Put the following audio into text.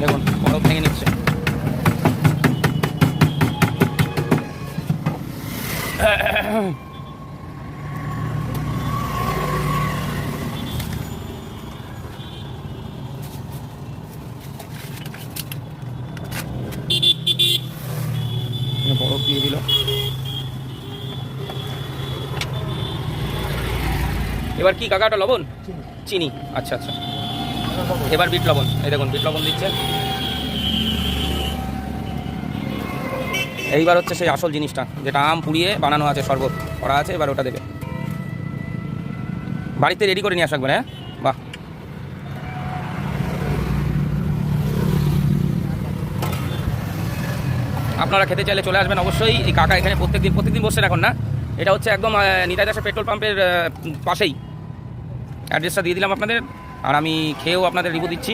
দেখুন বরফ ভেঙে নিচ্ছে। বরফ দিয়ে দিল। এবার কি কাকাটা লবণ চিনি, আচ্ছা আচ্ছা। এবার বিট লবণ, এই দেখুন বিট লবণ দিচ্ছে। এইবার হচ্ছে সেই আসল জিনিসটা, যেটা আম পুড়িয়ে বানানো আছে, শরবত করা আছে, এবার ওটা দেবে। বাড়িতে রেডি করে নিয়ে আসবেন। হ্যাঁ বাহ। আপনারা খেতে চাইলে চলে আসবেন অবশ্যই। এই কাকা এখানে প্রত্যেকদিন বসছেন এখন না, এটা হচ্ছে একদম নিতাই দাসের পেট্রোল পাম্পের পাশেই। অ্যাড্রেসটা দিয়ে দিলাম আপনাদের, আর আমি খেয়েও আপনাদের রিভিউ দিচ্ছি।